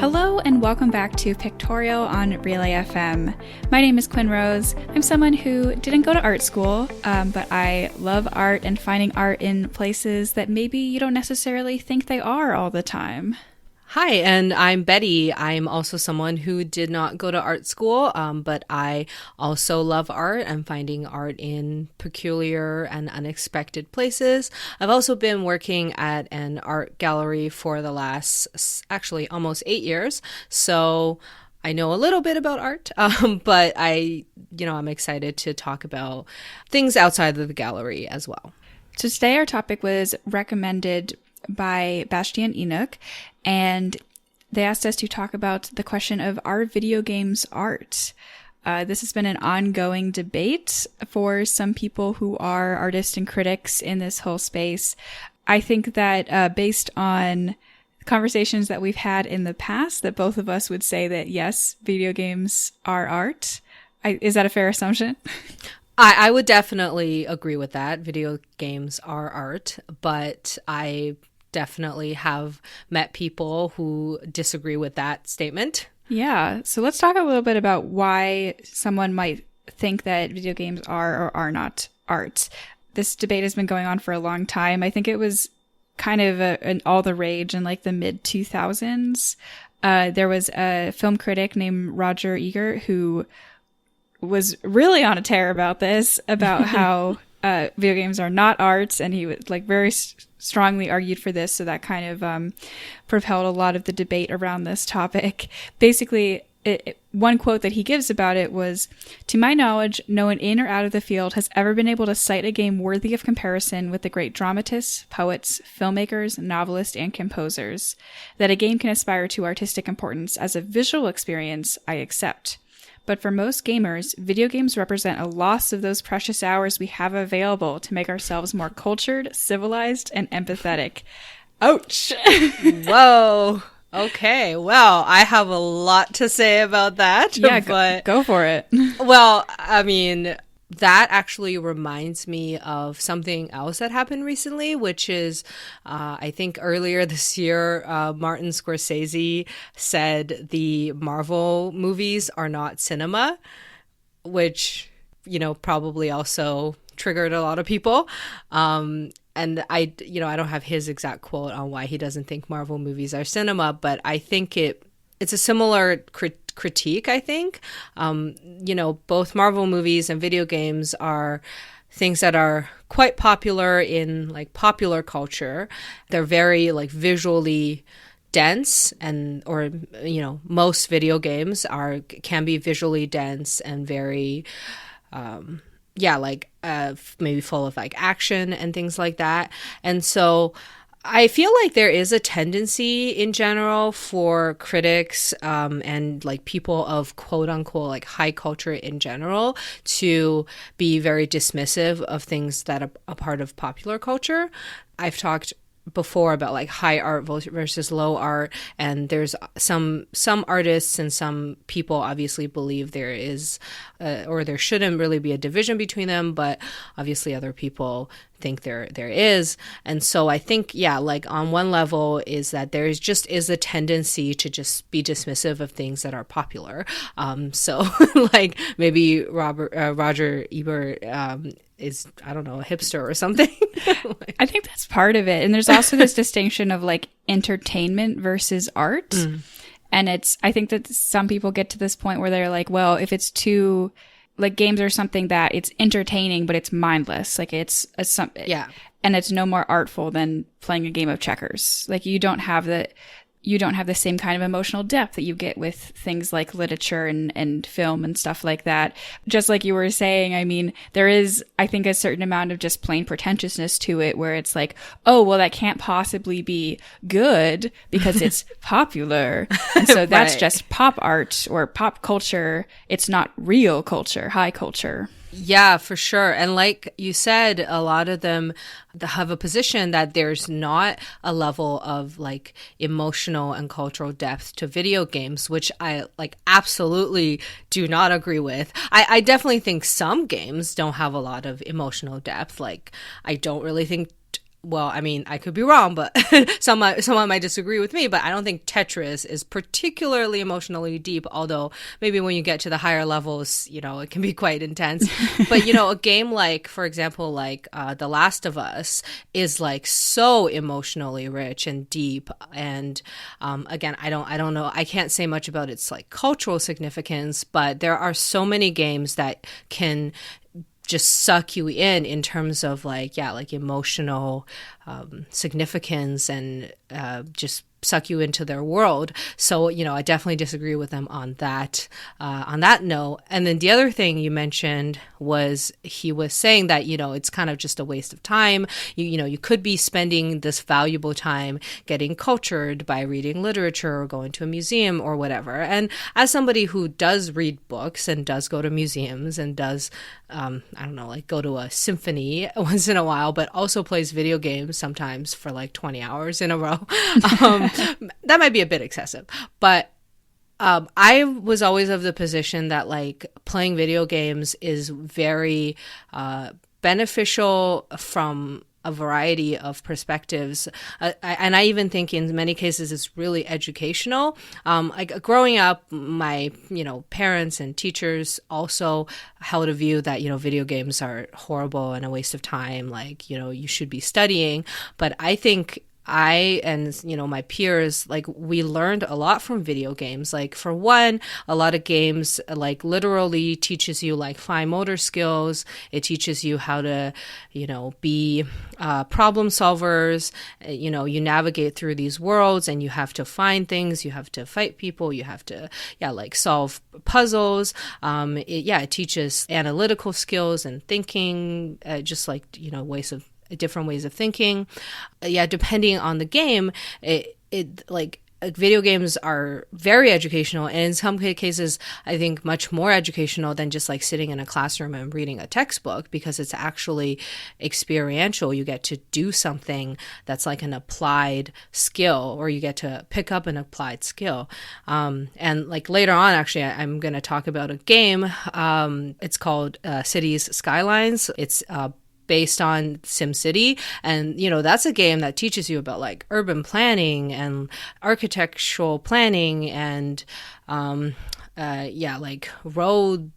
Hello and welcome back to Pictorial on Relay FM. My name is Quinn Rose. I'm someone who didn't go to art school, but I love art and finding art in places that maybe you don't necessarily think they are all the time. Hi, and I'm Betty. I'm also someone who did not go to art school, but I also love art and finding art in peculiar and unexpected places. I've also been working at an art gallery for the last, actually, almost 8 years. So I know a little bit about art, but I'm excited to talk about things outside of the gallery as well. So today our topic was recommended by Bastian Enoch, and they asked us to talk about the question of, are video games art? This has been an ongoing debate for some people who are artists and critics in this whole space. I think that based on conversations that we've had in the past, that both of us would say that yes, video games are art. Is that a fair assumption? I would definitely agree with that. Video games are art, but I definitely have met people who disagree with that statement. Yeah. So let's talk a little bit about why someone might think that video games are or are not art. This debate has been going on for a long time. I think it was kind of an all the rage in like the mid 2000s. There was a film critic named Roger Ebert who was really on a tear about this, about how video games are not art, and he would like very strongly argued for this. So that kind of propelled a lot of the debate around this topic. Basically, one quote that he gives about it was, "To my knowledge, no one in or out of the field has ever been able to cite a game worthy of comparison with the great dramatists, poets, filmmakers, novelists, and composers. That a game can aspire to artistic importance as a visual experience, I accept. But for most gamers, video games represent a loss of those precious hours we have available to make ourselves more cultured, civilized, and empathetic." Ouch! Whoa. Okay. Well, I have a lot to say about that. Yeah, but go for it. Well, I mean, that actually reminds me of something else that happened recently, which is, I think earlier this year, Martin Scorsese said the Marvel movies are not cinema, which, probably also triggered a lot of people. And I don't have his exact quote on why he doesn't think Marvel movies are cinema, but I think it's a similar critique, I think. Both Marvel movies and video games are things that are quite popular in like popular culture. They're very like visually dense, most video games can be visually dense and very maybe full of like action and things like that. And so I feel like there is a tendency in general for critics and like people of quote unquote like high culture in general to be very dismissive of things that are a part of popular culture. I've talked before about like high art versus low art, and there's some artists and some people obviously believe there is or there shouldn't really be a division between them, but obviously other people think there is. And so I think like on one level is that there is a tendency to just be dismissive of things that are popular. So like maybe Roger Ebert is, I don't know, a hipster or something. I think that's part of it. And there's also this distinction of like entertainment versus art. And I think that some people get to this point where they're like, well, if it's too, like games are something that it's entertaining, but it's mindless. Like it's and it's no more artful than playing a game of checkers. Like you don't have the same kind of emotional depth that you get with things like literature and film and stuff like that. Just like you were saying, I mean, there is, I think, a certain amount of just plain pretentiousness to it where it's like, oh, well, that can't possibly be good because it's popular. And so that's just pop art or pop culture. It's not real culture, high culture. Yeah, for sure. And like you said, a lot of them have a position that there's not a level of like emotional and cultural depth to video games, which I like absolutely do not agree with. I definitely think some games don't have a lot of emotional depth. Like I don't really think well, I mean, I could be wrong, but someone might disagree with me, but I don't think Tetris is particularly emotionally deep, although maybe when you get to the higher levels, you know, it can be quite intense. But, you know, a game like, for example, like The Last of Us is like so emotionally rich and deep. And again, I don't know, I can't say much about its like cultural significance, but there are so many games that can just suck you in terms of like, yeah, like emotional significance and just suck you into their world. So, you know, I definitely disagree with them on that note. And then the other thing you mentioned was he was saying that, you know, it's kind of just a waste of time. You know, you could be spending this valuable time getting cultured by reading literature or going to a museum or whatever. And as somebody who does read books and does go to museums and does, I don't know, like go to a symphony once in a while, but also plays video games sometimes for like 20 hours in a row, that might be a bit excessive. But I was always of the position that like playing video games is very beneficial from a variety of perspectives. And I even think in many cases it's really educational. Like growing up, my, you know, parents and teachers also held a view that, you know, video games are horrible and a waste of time. Like, you know, you should be studying. But I think I and, you know, my peers, like we learned a lot from video games. Like for one, a lot of games like literally teaches you like fine motor skills. It teaches you how to, you know, be problem solvers. You know, you navigate through these worlds and you have to find things. You have to fight people. You have to, like solve puzzles. It teaches analytical skills and thinking, just like, you know, different ways of thinking. Depending on the game, it like video games are very educational, and in some cases I think much more educational than just like sitting in a classroom and reading a textbook, because it's actually experiential. You get to do something that's like an applied skill, or you get to pick up an applied skill. And like later on, actually, I'm going to talk about a game. It's called Cities Skylines. It's based on SimCity. And, you know, that's a game that teaches you about like urban planning and architectural planning and, like road,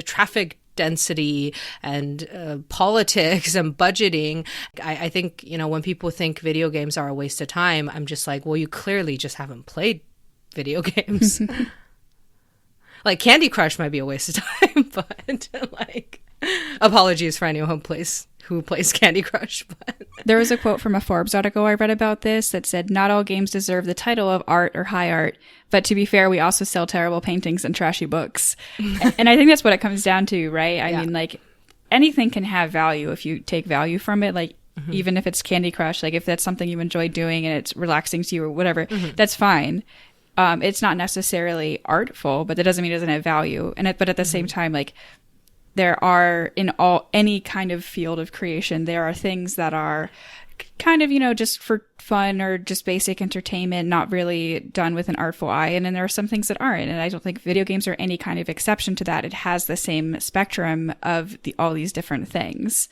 traffic density and politics and budgeting. I think, you know, when people think video games are a waste of time, I'm just like, well, you clearly just haven't played video games. Like Candy Crush might be a waste of time, but like, apologies for anyone who plays Candy Crush. But there was a quote from a Forbes article I read about this that said, "Not all games deserve the title of art or high art, but to be fair, we also sell terrible paintings and trashy books." And I think that's what it comes down to, right? I mean, like anything can have value if you take value from it. Like even if it's Candy Crush, like if that's something you enjoy doing and it's relaxing to you or whatever, that's fine. It's not necessarily artful, but that doesn't mean it doesn't have value. But at the same time, like there are in any kind of field of creation, there are things that are kind of, you know, just for fun or just basic entertainment, not really done with an artful eye. And then there are some things that aren't. And I don't think video games are any kind of exception to that. It has the same spectrum of all these different things.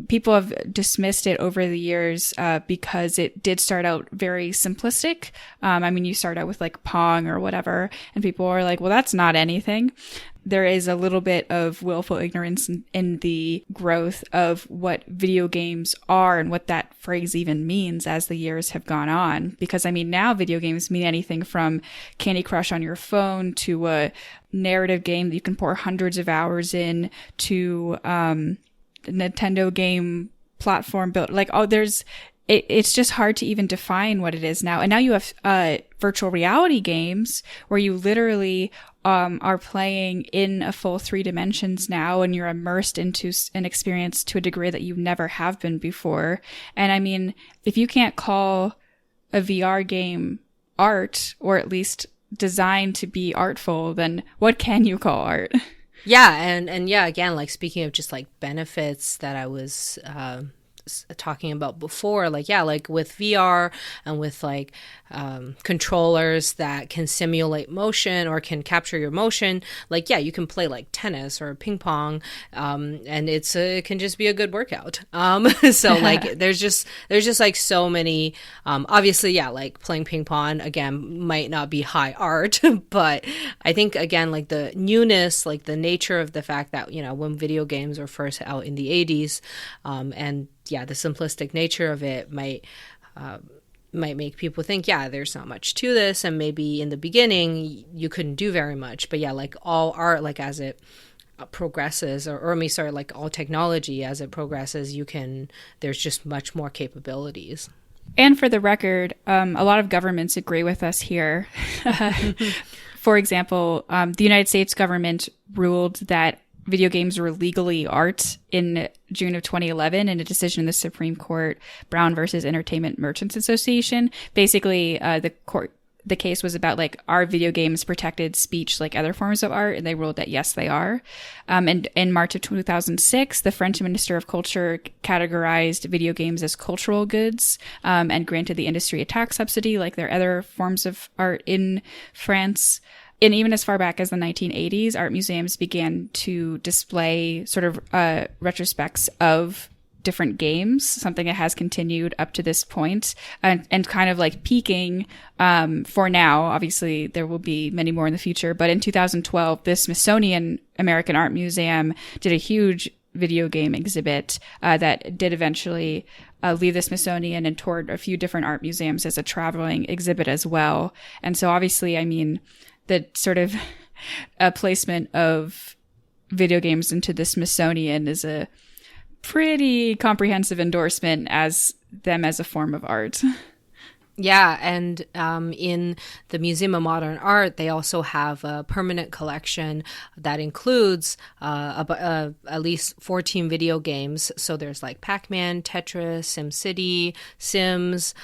People have dismissed it over the years because it did start out very simplistic. I mean, you start out with like Pong or whatever, and people are like, well, that's not anything. There is a little bit of willful ignorance in the growth of what video games are and what that phrase even means as the years have gone on. Because, I mean, now video games mean anything from Candy Crush on your phone to a narrative game that you can pour hundreds of hours in to Nintendo game platform built. Like, it's just hard to even define what it is now. And now you have virtual reality games where you literally are playing in a full 3 dimensions now, and you're immersed into an experience to a degree that you never have been before. And I mean, if you can't call a VR game art, or at least designed to be artful, then what can you call art? Yeah. And yeah, again, like speaking of just like benefits that I was talking about before, like, yeah, like with VR and with like controllers that can simulate motion or can capture your motion, like, yeah, you can play like tennis or ping pong, and it can just be a good workout. So like there's just like so many, obviously, yeah, like playing ping pong again might not be high art, but I think again, like the newness, like the nature of the fact that, you know, when video games were first out in the 80s, and yeah, the simplistic nature of it might make people think, yeah, there's not much to this, and maybe in the beginning you couldn't do very much. But yeah, like all art, like as it progresses, like all technology as it progresses, there's just much more capabilities. And for the record, a lot of governments agree with us here. For example, the United States government ruled that video games were legally art in June of 2011 in a decision in the Supreme Court, Brown versus Entertainment Merchants Association. Basically, the case was about, like, are video games protected speech like other forms of art? And they ruled that yes, they are. And in March of 2006, the French Minister of Culture categorized video games as cultural goods, and granted the industry a tax subsidy like their other forms of art in France. And even as far back as the 1980s, art museums began to display sort of retrospects of different games, something that has continued up to this point, and kind of like peaking for now. Obviously, there will be many more in the future. But in 2012, the Smithsonian American Art Museum did a huge video game exhibit that did eventually leave the Smithsonian and toured a few different art museums as a traveling exhibit as well. And so obviously, I mean, the sort of placement of video games into the Smithsonian is a pretty comprehensive endorsement as them as a form of art. Yeah, and in the Museum of Modern Art, they also have a permanent collection that includes at least 14 video games. So there's like Pac-Man, Tetris, SimCity, Sims,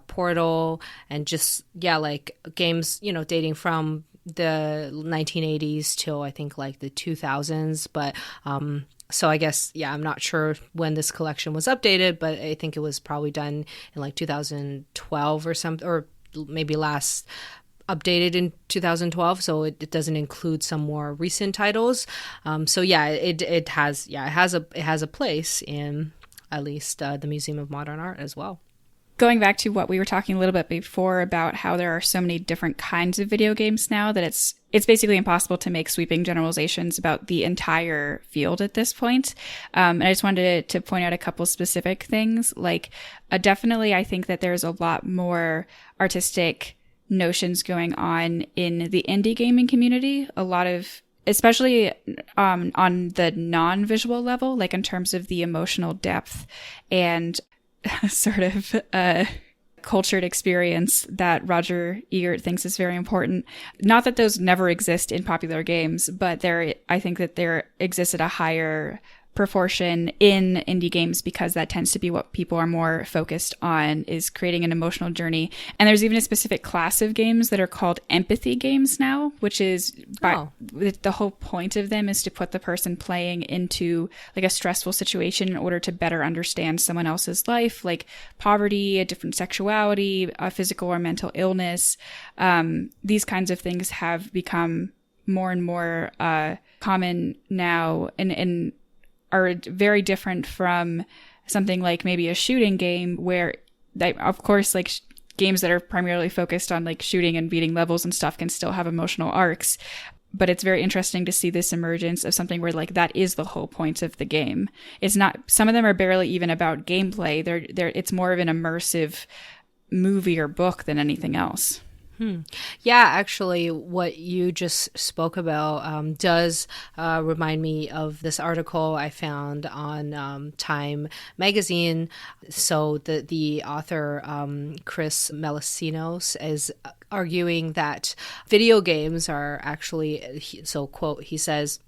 Portal, and just, yeah, like games, you know, dating from the 1980s till I think like the 2000s. But so I guess, yeah, I'm not sure when this collection was updated, but I think it was probably done in like 2012 or something, or maybe last updated in 2012. So it doesn't include some more recent titles. So yeah, it has a place in at least the Museum of Modern Art as well. Going back to what we were talking a little bit before about how there are so many different kinds of video games now that it's basically impossible to make sweeping generalizations about the entire field at this point. And I just wanted to point out a couple specific things. Like, definitely, I think that there's a lot more artistic notions going on in the indie gaming community. A lot of, especially on the non-visual level, like in terms of the emotional depth and sort of cultured experience that Roger Ebert thinks is very important. Not that those never exist in popular games, but I think that there exists at a higher proportion in indie games because that tends to be what people are more focused on, is creating an emotional journey. And there's even a specific class of games that are called empathy games now, which is the whole point of them is to put the person playing into like a stressful situation in order to better understand someone else's life, like poverty, a different sexuality, a physical or mental illness. These kinds of things have become more and more common now, and are very different from something like maybe a shooting game where they, of course, like games that are primarily focused on like shooting and beating levels and stuff can still have emotional arcs. But it's very interesting to see this emergence of something where like that is the whole point of the game. It's not, some of them are barely even about gameplay. It's more of an immersive movie or book than anything else. Yeah, actually, what you just spoke about does remind me of this article I found on Time magazine. So the author, Chris Melisinos, is arguing that video games are actually, so quote, he says,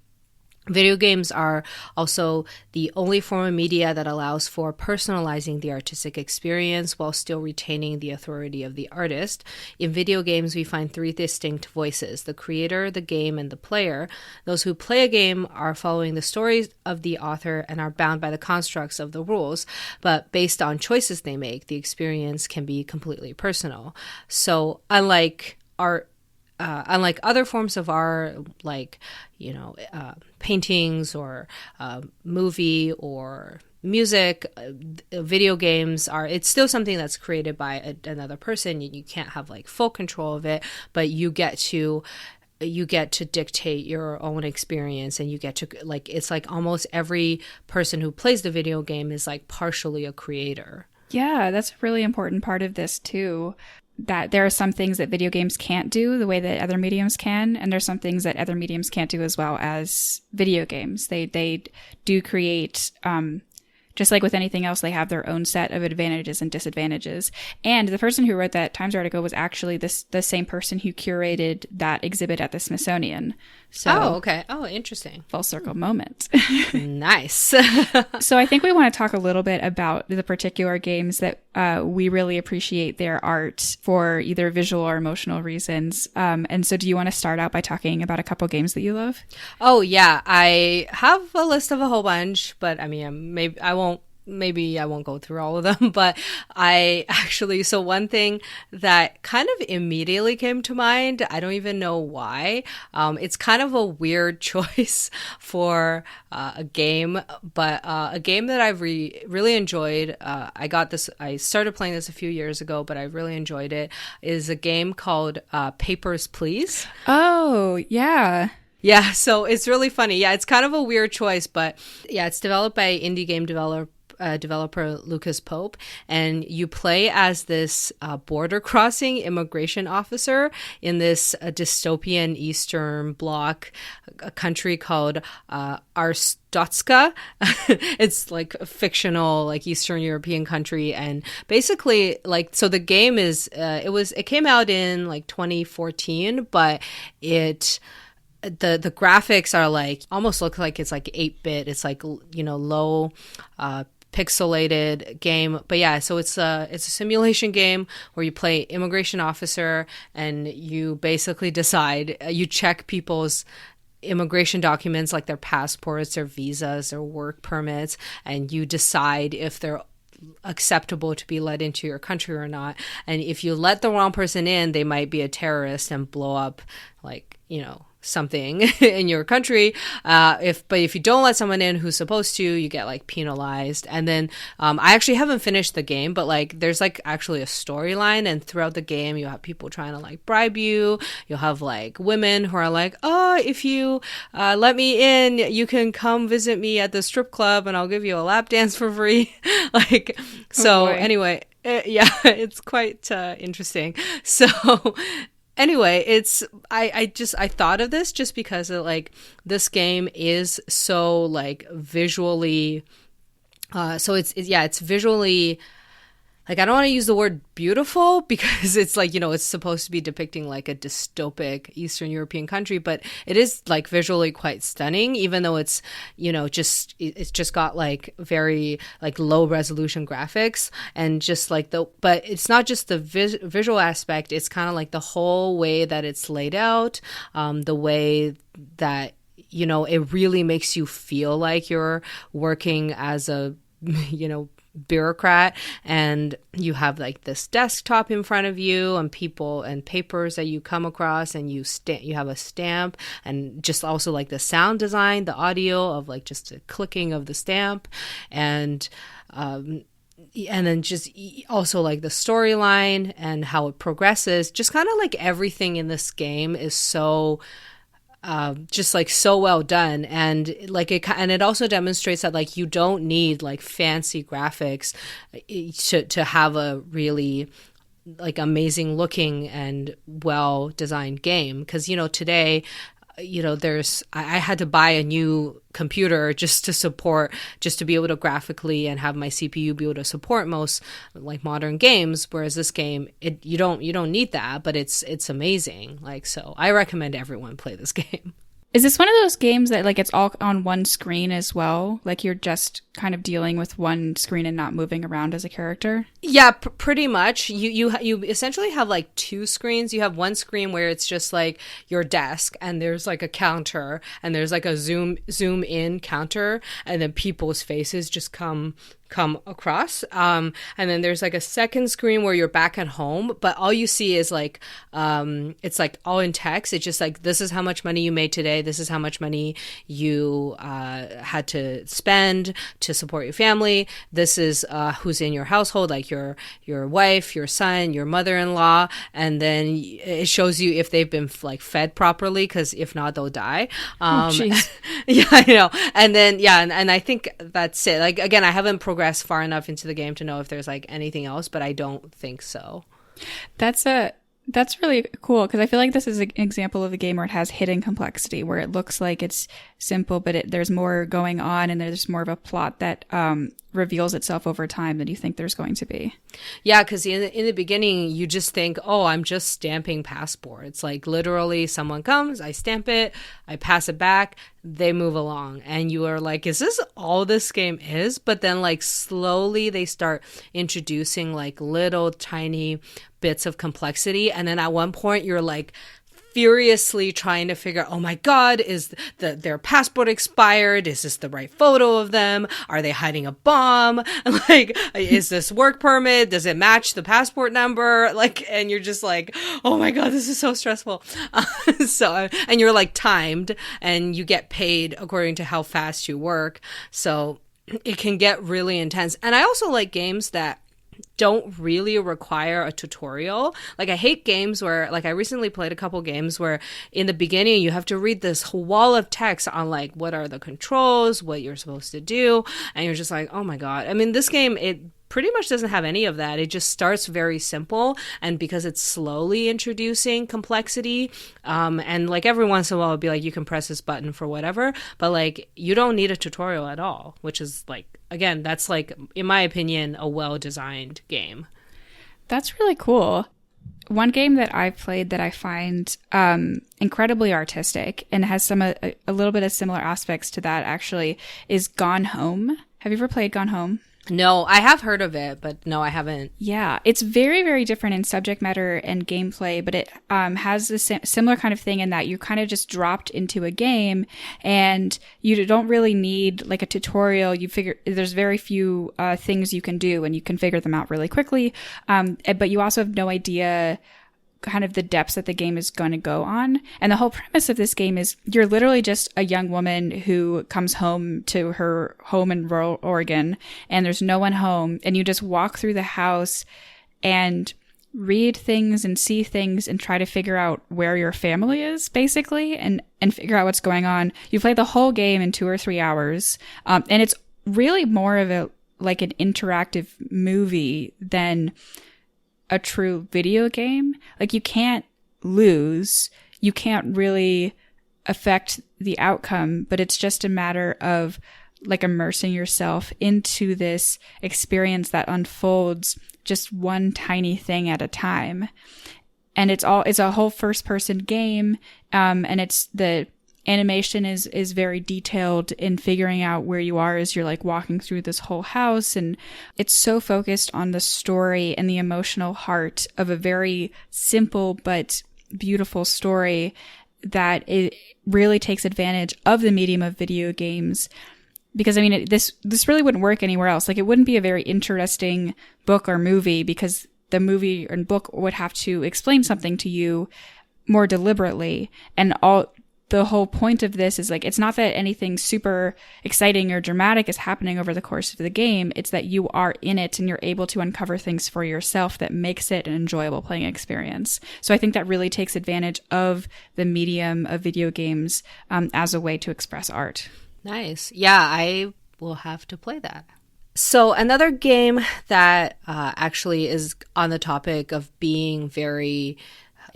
Video games are also the only form of media that allows for personalizing the artistic experience while still retaining the authority of the artist. In video games, we find three distinct voices: the creator, the game, and the player. Those who play a game are following the stories of the author and are bound by the constructs of the rules, but based on choices they make, the experience can be completely personal. So unlike art, unlike other forms of art, like, paintings or movie or music, video games it's still something that's created by another person. You can't have like full control of it, but you get to dictate your own experience, and you get to, like, it's like almost every person who plays the video game is like partially a creator. Yeah, that's a really important part of this too. That there are some things that video games can't do the way that other mediums can, and there's some things that other mediums can't do as well as video games. They do create, just like with anything else, they have their own set of advantages and disadvantages. And the person who wrote that Times article was actually the same person who curated that exhibit at the Smithsonian. So, okay. Oh, interesting. Full circle moment. Nice. So I think we want to talk a little bit about the particular games that we really appreciate their art for either visual or emotional reasons. And so do you want to start out by talking about a couple games that you love? Oh, yeah. I have a list of a whole bunch, but I mean, maybe I won't go through all of them, but so one thing that kind of immediately came to mind, I don't even know why. It's kind of a weird choice for a game, but a game that I've really enjoyed, I started playing this a few years ago, but I really enjoyed it, is a game called Papers, Please. Oh, yeah. Yeah, so it's really funny. Yeah, it's kind of a weird choice, but yeah, it's developed by indie game developer Lucas Pope, and you play as this border crossing immigration officer in this dystopian Eastern Bloc country called Arstotzka. It's like a fictional, like, Eastern European country, and basically, like, so the game is it came out in like 2014, but the graphics are like almost look like it's like 8-bit. It's like, low pixelated game, but yeah, so it's a simulation game where you play immigration officer, and you basically you check people's immigration documents, like their passports, their visas, their work permits, and you decide if they're acceptable to be let into your country or not. And if you let the wrong person in, they might be a terrorist and blow up, like, something in your country. But if you don't let someone in who's supposed to, you get like penalized. And then I actually haven't finished the game, but like there's like actually a storyline, and throughout the game you have people trying to like bribe you. You'll have like women who are like, oh, if you let me in, you can come visit me at the strip club and I'll give you a lap dance for free. Like, so anyway, yeah, it's quite interesting. So anyway, I thought of this just because like this game is so like visually, so it's visually, like, I don't want to use the word beautiful because it's like, it's supposed to be depicting like a dystopic Eastern European country, but it is like visually quite stunning, even though it's, it's just got like very like low resolution graphics, and just like but it's not just the visual aspect, it's kind of like the whole way that it's laid out, the way that, it really makes you feel like you're working as a, bureaucrat, and you have like this desktop in front of you and people and papers that you come across, and you have a stamp, and just also like the sound design, the audio of like just the clicking of the stamp, and then just also like the storyline and how it progresses. Just kind of like everything in this game is so just like so well done, and like it also demonstrates that like you don't need like fancy graphics to have a really like amazing looking and well designed game, because today I had to buy a new computer just to be able to graphically and have my CPU be able to support most like modern games, whereas this game, you don't need that, but it's amazing. Like, so I recommend everyone play this game. Is this one of those games that like it's all on one screen as well? Like you're just kind of dealing with one screen and not moving around as a character? Yeah, pretty much. You essentially have like two screens. You have one screen where it's just like your desk, and there's like a counter, and there's like a zoom in counter, and then people's faces just come across, and then there's like a second screen where you're back at home, but all you see is like it's like all in text. It's just like, this is how much money you made today, this is how much money you had to spend to support your family, this is who's in your household, like your wife, your son, your mother-in-law, and then it shows you if they've been like fed properly, because if not, they'll die. Yeah, I know. And then and I think that's it. Like, again, I haven't progressed far enough into the game to know if there's like anything else, but I don't think so. That's really cool, because I feel like this is an example of a game where it has hidden complexity, where it looks like it's simple, but there's more going on, and there's more of a plot that reveals itself over time than you think there's going to be. Yeah, because in the beginning, you just think, oh, I'm just stamping passports. Like, literally, someone comes, I stamp it, I pass it back, they move along. And you are like, is this all this game is? But then, like, slowly they start introducing, like, little tiny bits of complexity. And then at one point, you're like, furiously trying to figure out, oh my God, is their passport expired? Is this the right photo of them? Are they hiding a bomb? Like, is this work permit? Does it match the passport number? Like, and you're just like, oh my God, this is so stressful. And you're like timed, and you get paid according to how fast you work. So it can get really intense. And I also like games that don't really require a tutorial. Like, I hate games where, like, I recently played a couple games where in the beginning you have to read this whole wall of text on like what are the controls, what you're supposed to do, and you're just like, oh my God. I mean, this game, it pretty much doesn't have any of that. It just starts very simple, and because it's slowly introducing complexity, and like every once in a while it'll be like, you can press this button for whatever, but like you don't need a tutorial at all, which is like, again, that's like, in my opinion, a well-designed game. That's really cool. One game that I've played that I find incredibly artistic and has some a little bit of similar aspects to that actually is Gone Home. Have you ever played Gone Home? No, I have heard of it, but no, I haven't. Yeah, it's very, very different in subject matter and gameplay, but it has a similar kind of thing in that you kind of just dropped into a game and you don't really need like a tutorial. You figure there's very few things you can do, and you can figure them out really quickly. But you also have no idea kind of the depths that the game is going to go on. And the whole premise of this game is you're literally just a young woman who comes home to her home in rural Oregon, and there's no one home, and you just walk through the house and read things and see things and try to figure out where your family is, basically, and figure out what's going on. You play the whole game in 2 or 3 hours. And it's really more of an interactive movie than a true video game. Like, you can't lose, you can't really affect the outcome, but it's just a matter of like immersing yourself into this experience that unfolds just one tiny thing at a time. And it's a whole first person game. And it's the animation is very detailed in figuring out where you are as you're like walking through this whole house. And it's so focused on the story and the emotional heart of a very simple but beautiful story that it really takes advantage of the medium of video games. Because I mean, this really wouldn't work anywhere else. Like, it wouldn't be a very interesting book or movie, because the movie and book would have to explain something to you more deliberately. And the whole point of this is like, it's not that anything super exciting or dramatic is happening over the course of the game. It's that you are in it and you're able to uncover things for yourself that makes it an enjoyable playing experience. So I think that really takes advantage of the medium of video games as a way to express art. Nice. Yeah, I will have to play that. So another game that actually is on the topic of being very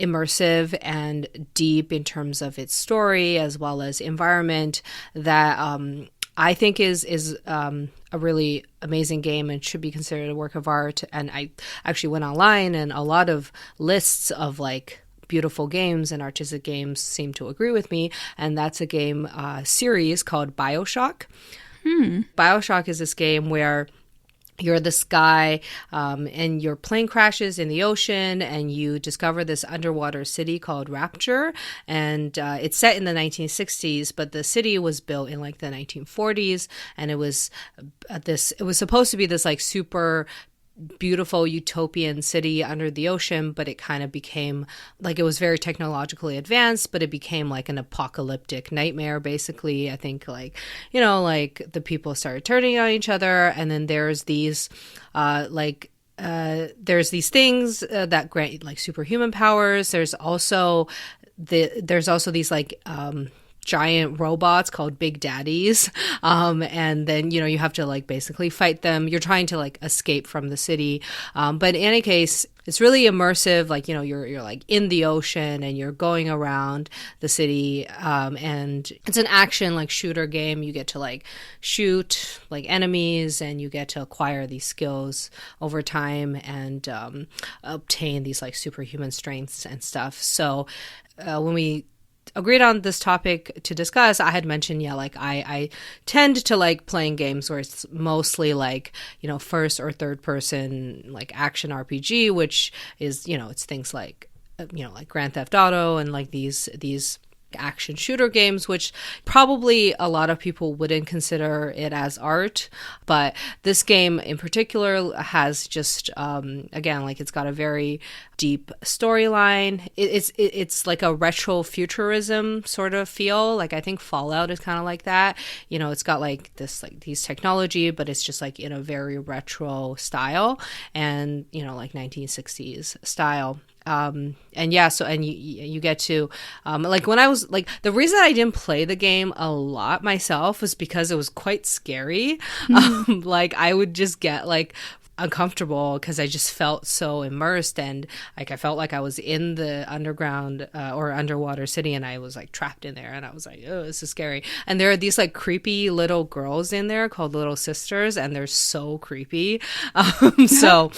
immersive and deep in terms of its story as well as environment, that I think is a really amazing game and should be considered a work of art. And I actually went online, and a lot of lists of like beautiful games and artistic games seem to agree with me, and that's a game series called BioShock. BioShock is this game where you're this guy and your plane crashes in the ocean and you discover this underwater city called Rapture, and it's set in the 1960s, but the city was built in like the 1940s, and it was supposed to be this like super beautiful utopian city under the ocean, but it kind of became like, it was very technologically advanced, but it became like an apocalyptic nightmare basically. I think like, you know, like the people started turning on each other, and then there's these there's these things that grant like superhuman powers. There's also these like giant robots called Big Daddies, and then, you know, you have to like basically fight them. You're trying to like escape from the city, but in any case, it's really immersive. Like, you know, you're like in the ocean and you're going around the city, and it's an action like shooter game. You get to like shoot like enemies, and you get to acquire these skills over time and obtain these like superhuman strengths and stuff. So when we agreed on this topic to discuss, I had mentioned, like I tend to like playing games where it's mostly like, you know, first or third person like action RPG, which is, you know, it's things like, you know, like Grand Theft Auto and like these action shooter games, which probably a lot of people wouldn't consider it as art, but this game in particular has just again, like it's got a very deep storyline. It's like a retro futurism sort of feel. Like I think Fallout is kind of like that, you know. It's got like this like these technology, but it's just like in a very retro style, and you know, like 1960s style. And yeah, so, and you get to, like when I was like, the reason I didn't play the game a lot myself was because it was quite scary. Like I would just get like uncomfortable because I just felt so immersed, and like I felt like I was in the underground or underwater city, and I was like trapped in there, and I was like, oh, this is scary. And there are these like creepy little girls in there called Little Sisters, and they're so creepy. So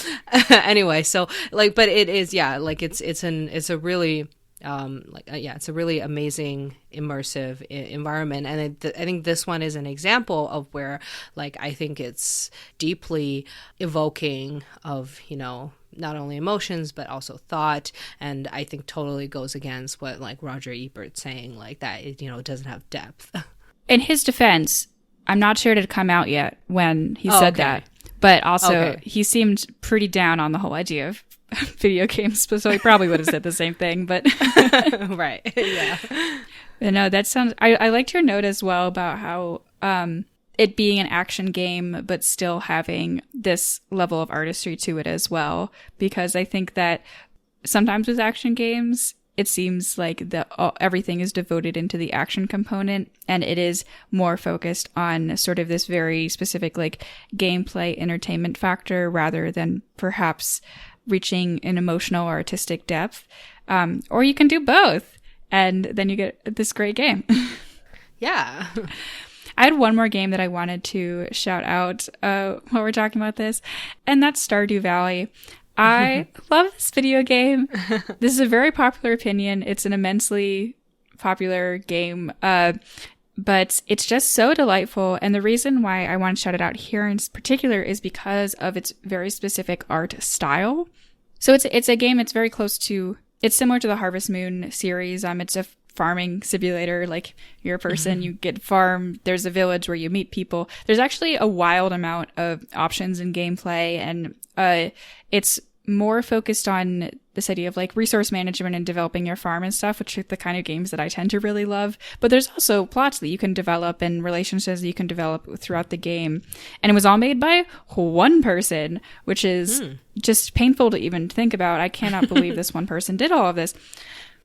anyway, so like, but it is, yeah, like it's a really it's a really amazing immersive environment, and I think this one is an example of where like I think it's deeply evoking of, you know, not only emotions but also thought, and I think totally goes against what like Roger Ebert saying like that it, you know, it doesn't have depth. In his defense, I'm not sure it had come out yet when he said that, but also he seemed pretty down on the whole idea of video games, so he probably would have said the same thing, but right. Yeah. But no, that sounds, I liked your note as well about how it being an action game but still having this level of artistry to it as well, because I think that sometimes with action games it seems like everything is devoted into the action component, and it is more focused on sort of this very specific like gameplay entertainment factor rather than perhaps reaching an emotional or artistic depth. Or you can do both, and then you get this great game. Yeah. I had one more game that I wanted to shout out while we're talking about this, and that's Stardew Valley. I love this video game. This is a very popular opinion. It's an immensely popular game, but it's just so delightful. And the reason why I want to shout it out here in particular is because of its very specific art style. So it's a game, it's very close to, it's similar to the Harvest Moon series. It's a farming simulator. Like you're a person, you get farm, there's a village where you meet people. There's actually a wild amount of options in gameplay, and it's more focused on this idea of like resource management and developing your farm and stuff, which are the kind of games that I tend to really love. But there's also plots that you can develop and relationships that you can develop throughout the game. And it was all made by one person, which is just painful to even think about. I cannot believe this one person did all of this.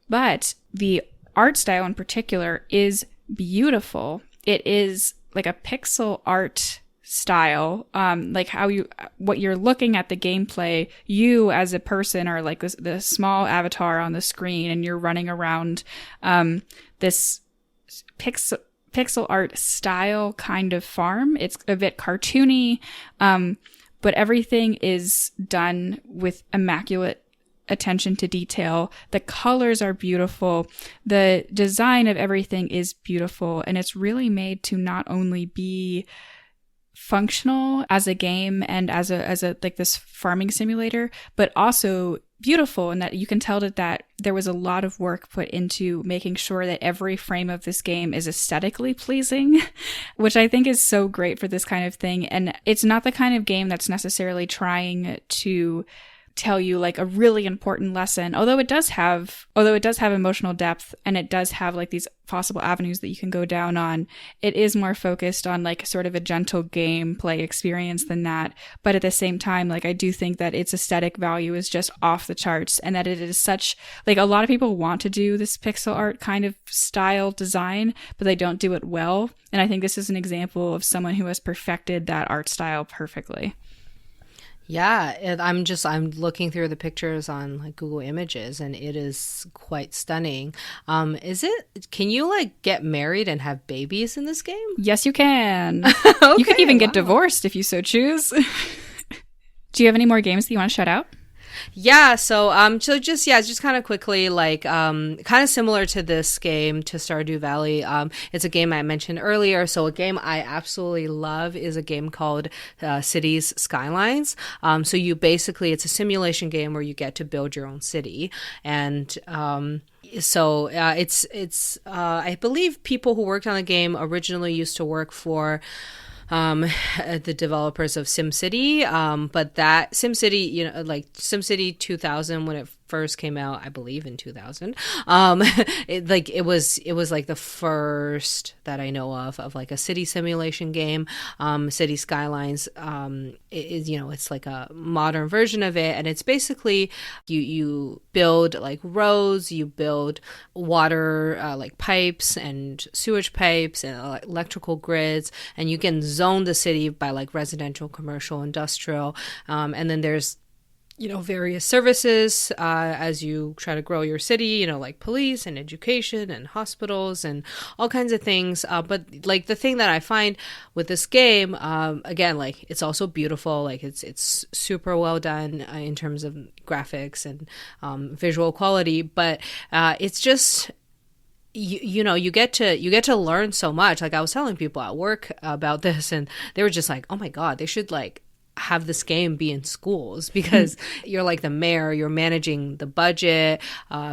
But the art style in particular is beautiful. It is like a pixel art style, like what you're looking at the gameplay, you as a person are like the small avatar on the screen, and you're running around this pixel art style kind of farm. It's a bit cartoony, but everything is done with immaculate attention to detail. The colors are beautiful. The design of everything is beautiful. And it's really made to not only be functional as a game and as a like this farming simulator, but also beautiful, and that you can tell that there was a lot of work put into making sure that every frame of this game is aesthetically pleasing, which I think is so great for this kind of thing. And it's not the kind of game that's necessarily trying to tell you like a really important lesson, although it does have emotional depth, and it does have like these possible avenues that you can go down on. It is more focused on like sort of a gentle gameplay experience than that. But at the same time, like I do think that its aesthetic value is just off the charts, and that it is such like a lot of people want to do this pixel art kind of style design, but they don't do it well. And I think this is an example of someone who has perfected that art style perfectly. Yeah, I'm looking through the pictures on like Google Images, and it is quite stunning. Can you like get married and have babies in this game? Yes, you can. Okay, you can even get divorced if you so choose. Do you have any more games that you want to shout out? Yeah, so just kind of quickly, like kind of similar to this game, to Stardew Valley. It's a game I mentioned earlier. So a game I absolutely love is a game called Cities Skylines. So it's a simulation game where you get to build your own city, and I believe people who worked on the game originally used to work for the developers of SimCity, but that SimCity, like SimCity 2000, when it first came out, I believe in 2000, it was like the first that I know of like a city simulation game. City Skylines it's like a modern version of it, and it's basically you build like roads, you build water like pipes and sewage pipes and electrical grids, and you can zone the city by like residential, commercial, industrial, and then there's various services as you try to grow your city, like police and education and hospitals and all kinds of things. But like the thing that I find with this game, again, like it's also beautiful. Like it's super well done in terms of graphics and visual quality. But it's just you get to learn so much. Like I was telling people at work about this, and they were just like, "Oh my God, they should like have this game be in schools," because you're like the mayor, you're managing the budget,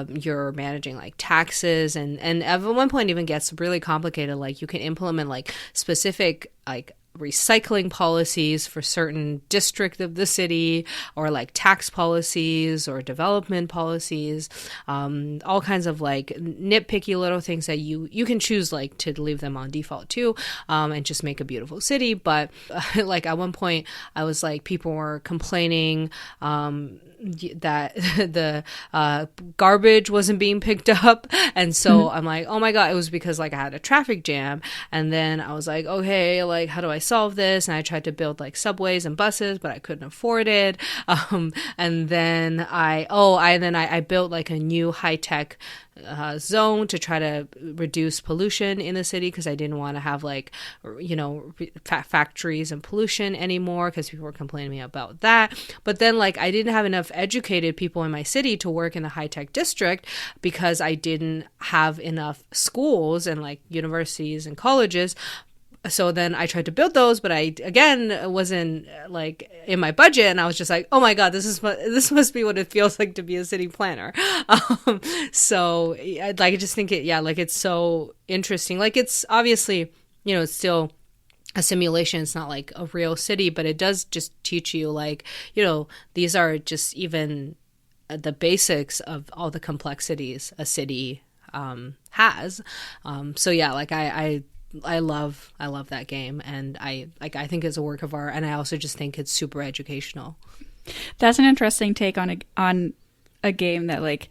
you're managing like taxes, and at one point even gets really complicated. Like you can implement like specific like recycling policies for certain district of the city, or like tax policies or development policies, all kinds of like nitpicky little things that you can choose like to leave them on default too, and just make a beautiful city. But like at one point I was like, people were complaining that the garbage wasn't being picked up, and so I'm like, oh my God, it was because like I had a traffic jam. And then I was like, okay, like how do I solve this? And I tried to build like subways and buses, but I couldn't afford it. And then I built like a new high-tech zone to try to reduce pollution in the city, because I didn't want to have like factories and pollution anymore, because people were complaining about that. But then like I didn't have enough educated people in my city to work in the high-tech district, because I didn't have enough schools and like universities and colleges. So then I tried to build those, but I, again, wasn't like in my budget. And I was just like, oh my God, this must be what it feels like to be a city planner. So I just think it's so interesting. Like it's obviously, it's still a simulation. It's not like a real city, but it does just teach you like, these are just even the basics of all the complexities a city has. So yeah, like I love that game, and I think it's a work of art, and I also just think it's super educational. That's an interesting take on a game that like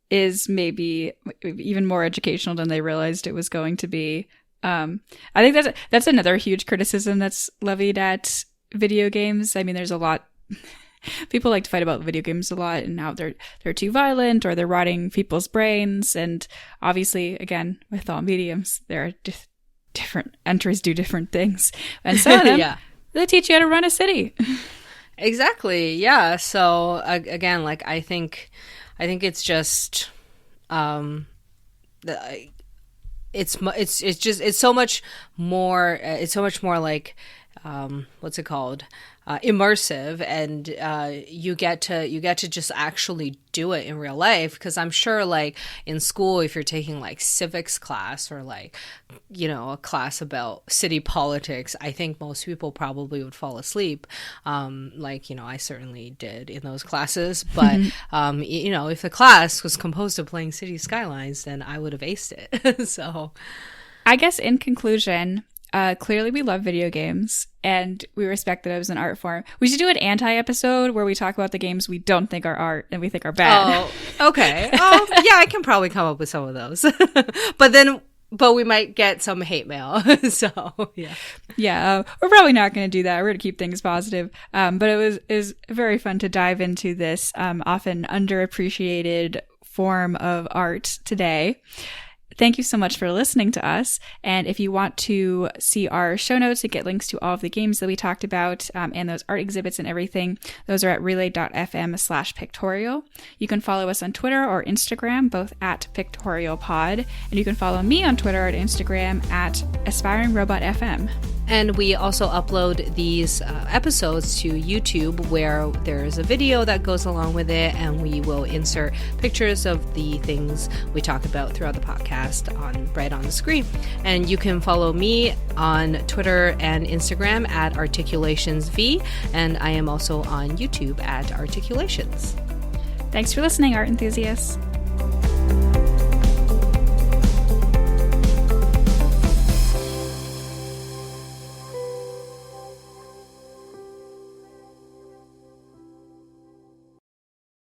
is maybe even more educational than they realized it was going to be. I think that's another huge criticism that's levied at video games. I mean, there's a lot. People like to fight about video games a lot and how they're too violent, or they're rotting people's brains. And obviously, again, with all mediums, there are different entries do different things, and some of them they teach you how to run a city. Exactly. Yeah. So again, like I think I think it's just it's so much more like what's it called, immersive, and you get to just actually do it in real life. Because I'm sure, like, in school, if you're taking like civics class or like, you know, a class about city politics, I think most people probably would fall asleep, like, you know, I certainly did in those classes. But you know, if the class was composed of playing City Skylines, then I would have aced it. So I guess in conclusion, clearly we love video games and we respect that it was an art form. We should do an anti-episode where we talk about the games we don't think are art and we think are bad. Oh, okay. Yeah, I can probably come up with some of those. But we might get some hate mail. So, yeah. Yeah, we're probably not going to do that. We're going to keep things positive. But it was very fun to dive into this often underappreciated form of art today. Thank you so much for listening to us. And if you want to see our show notes and get links to all of the games that we talked about and those art exhibits and everything, those are at relay.fm/pictorial. You can follow us on Twitter or Instagram, both at PictorialPod. And you can follow me on Twitter or Instagram at AspiringRobotFM. And we also upload these episodes to YouTube, where there's a video that goes along with it, and we will insert pictures of the things we talk about throughout the podcast right on the screen. And you can follow me on Twitter and Instagram at Articulations_V, and I am also on YouTube at Articulations. Thanks for listening, art enthusiasts.